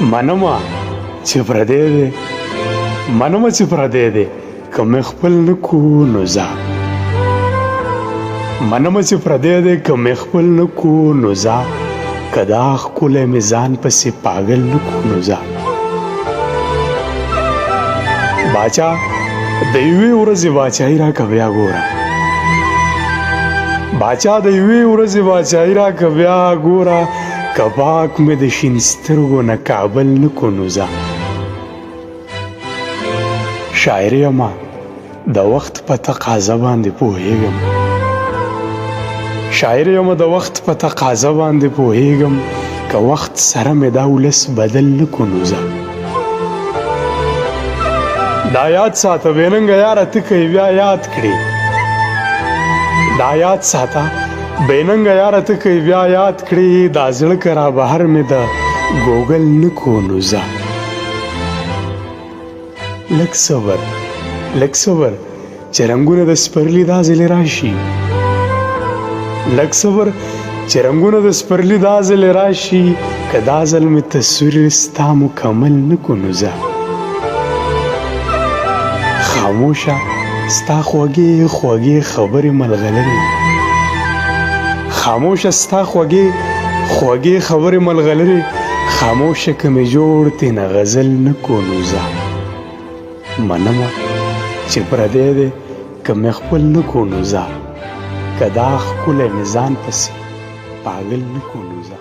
منمه چې پردی دی منمه چې پردی دی که مې خپل نه کو نو ځه منمه چې پردی دی که مې خپل نه کو نو ځه که دا ښکلی مې ځان پسې پاگل نه کو نو ځه باچا د یوې ورځې باچایي راکه بیا ګوره باچا د یوې ورځې باچایي راکه بیا ګوره که پاک مې د شین سترګو نه کابل نه کو نو ځه شاعر یمه د وخت په تقاضا باندې پوهېږم شاعر یمه د وخت په تقاضا باندې پوهېږم که وخت سره مې دا ولس بدل نه کو نو ځه دا یاد ساته بېننګه یاره ته که بیا یاد کړې دا یاد ساته بېننګه یاره ته که بیا یاد کړې دا زړه که را بهر مې د ګوګل نه کو نو ځه لږ صبر چې رنګونه د سپرلي دا ځلې راشي لږ صبر چې رنګونه د سپرلي دا ځلې راشي که دا ځل مې تصویر ستا مکمل نه کو نو ځه خاموشه ستا خوږې خوږې خبرې ملغلرې خاموشه ستا خوږې خوږې خبرې ملغلرې خاموشه که مې جوړ تېنه غزل نه کو نو ځه منمه چې پردی دی که مې خپل نه کو نو ځه که دا ښکلی مې ځان پسې پاگل نه کو نو ځه